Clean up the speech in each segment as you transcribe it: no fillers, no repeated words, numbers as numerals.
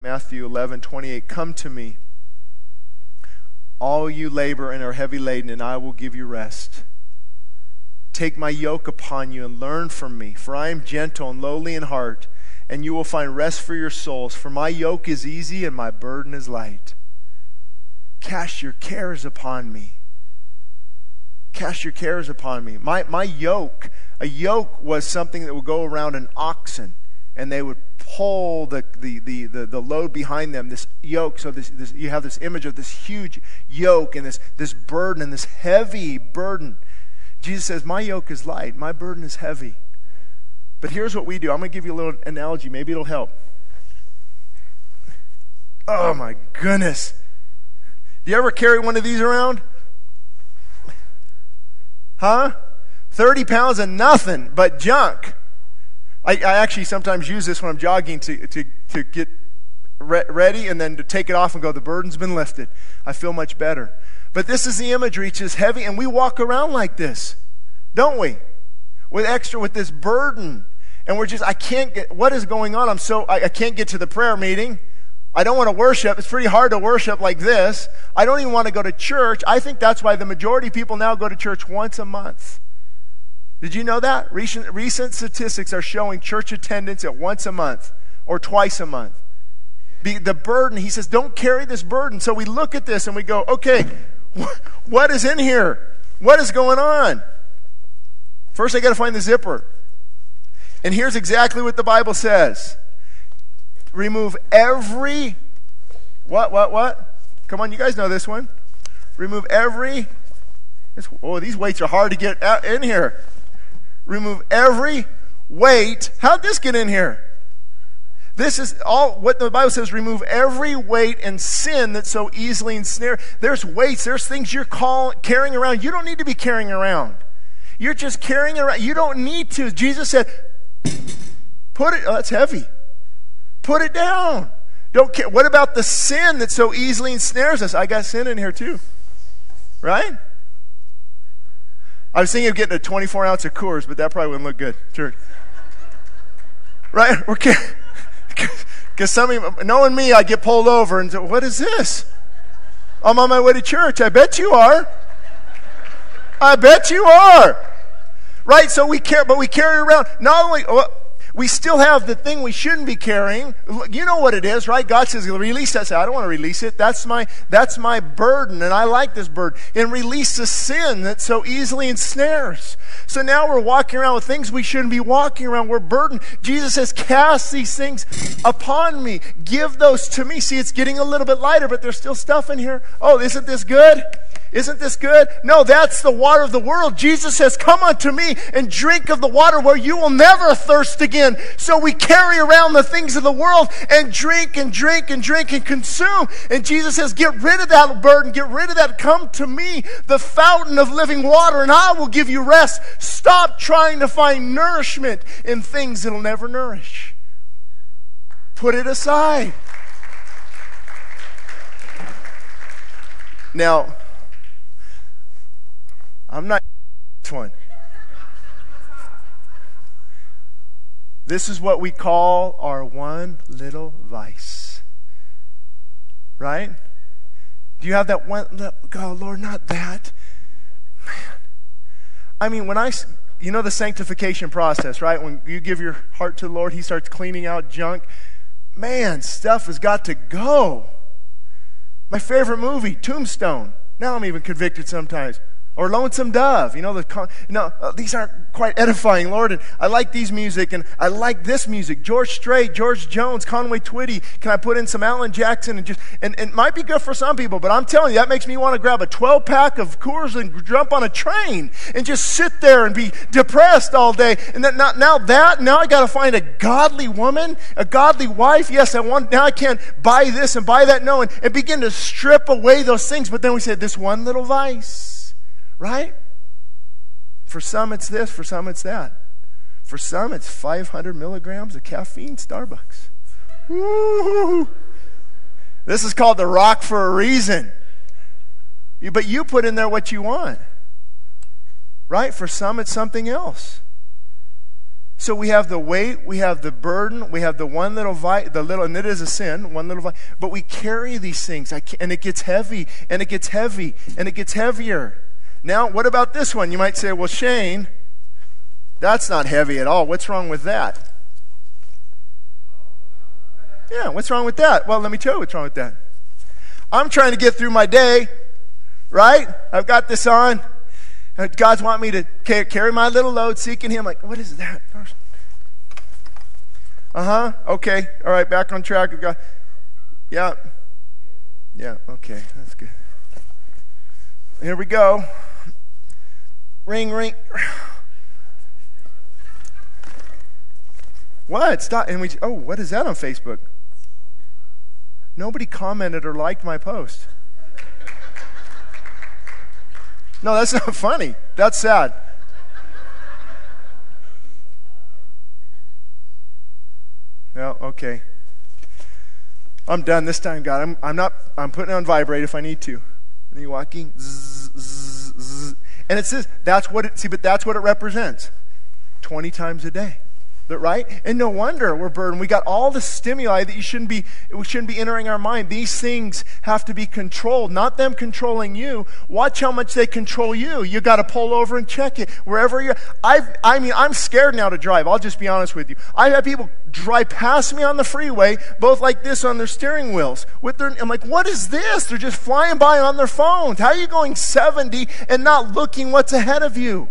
Matthew 11:28, come to me, all you labor and are heavy laden, and I will give you rest. Take my yoke upon you and learn from me, for I am gentle and lowly in heart, and you will find rest for your souls. For my yoke is easy and my burden is light. Cast your cares upon me. Cast your cares upon me. My yoke, a yoke was something that would go around an oxen, and they would pull the load behind them, this yoke. So this you have this image of this huge yoke and this burden and this heavy burden. Jesus says, my yoke is light, my burden is heavy. But here's what we do. I'm going to give you a little analogy. Maybe it'll help. Oh my goodness. Do you ever carry one of these around? Huh? 30 pounds of nothing but junk. I actually sometimes use this when I'm jogging to get ready and then to take it off and go, the burden's been lifted. I feel much better. But this is the imagery. It's just heavy, and we walk around like this, don't we? With this burden. And we're just, I can't get, what is going on? I can't get to the prayer meeting. I don't want to worship. It's pretty hard to worship like this. I don't even want to go to church. I think that's why the majority of people now go to church once a month. Did you know that? Recent statistics are showing church attendance at once a month or twice a month. The burden, he says, don't carry this burden. So we look at this and we go, okay, what is in here? What is going on? First, I got to find the zipper. And here's exactly what the Bible says. Remove every, what? Come on, you guys know this one. Remove every, these weights are hard to get out in here. Remove every weight. How'd this get in here? This is all what the Bible says. Remove every weight and sin that so easily ensnare. There's weights. There's things you're carrying around. You don't need to be carrying around. You're just carrying around. You don't need to. Jesus said, put it. Oh, that's heavy. Put it down. Don't care. What about the sin that so easily ensnares us? I got sin in here too. Right? I was thinking of getting a 24 ounce of Coors, but that probably wouldn't look good. Church. Right? Because knowing me, I get pulled over and say, what is this? I'm on my way to church. I bet you are. I bet you are. Right? So we carry around, not only, we still have the thing we shouldn't be carrying. You know what it is, right? God says, release that. I say, I don't want to release it. That's my burden, and I like this burden. And release the sin that so easily ensnares. So now we're walking around with things we shouldn't be walking around. We're burdened. Jesus says, cast these things upon me. Give those to me. See, it's getting a little bit lighter, but there's still stuff in here. Oh, isn't this good? Isn't this good? No, that's the water of the world. Jesus says, come unto me and drink of the water where you will never thirst again. So we carry around the things of the world and drink and drink and drink and consume. And Jesus says, get rid of that burden. Get rid of that. Come to me, the fountain of living water, and I will give you rest. Stop trying to find nourishment in things that will never nourish. Put it aside. Now, I'm not this one. This is what we call our one little vice. Right? Do you have that one? Oh, Lord, not that. Man. I mean, you know the sanctification process, right? When you give your heart to the Lord, He starts cleaning out junk. Man, stuff has got to go. My favorite movie, Tombstone. Now I'm even convicted sometimes. Or Lonesome Dove. You know, these aren't quite edifying, Lord. And I like these music, and I like this music. George Strait, George Jones, Conway Twitty. Can I put in some Alan Jackson? And it might be good for some people, but I'm telling you, that makes me want to grab a 12-pack of Coors and jump on a train and just sit there and be depressed all day. And then now I got to find a godly woman, a godly wife. Yes, now I can't buy this and buy that. No, and begin to strip away those things. But then we said, this one little vice. Right? For some it's this, for some it's that. For some it's 500 milligrams of caffeine Starbucks. Woo! This is called the rock for a reason. But you put in there what you want. Right? For some it's something else. So we have the weight, we have the burden, we have the one little and it is a sin, one little but we carry these things, and it gets heavy, and it gets heavy, and it gets heavier. Now, what about this one? You might say, well, Shane, that's not heavy at all. What's wrong with that? Yeah, what's wrong with that? Well, let me tell you what's wrong with that. I'm trying to get through my day, right? I've got this on. God's want me to carry my little load, seeking Him. Like, what is that? Okay. All right, back on track. Yeah. Okay, that's good. Here we go. Ring. What? Stop. And what is that on Facebook? Nobody commented or liked my post. No, that's not funny. That's sad. Well, okay. I'm done this time, God. I'm putting it on vibrate if I need to. And you walking, zzz, zzz, zzz. And it says that's what it represents. 20 times a day. Right? And no wonder we're burdened. We got all the stimuli that we shouldn't be entering our mind. These things have to be controlled, not them controlling you. Watch how much they control you. You got to pull over and check it wherever you're. I'm scared now to drive. I'll just be honest with you. I've had people drive past me on the freeway, both like this on their steering wheels. I'm like, what is this? They're just flying by on their phones. How are you going 70 and not looking what's ahead of you?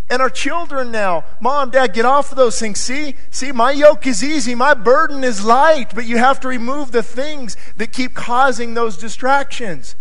And our children now, Mom, Dad, get off of those things. See, my yoke is easy, my burden is light, but you have to remove the things that keep causing those distractions.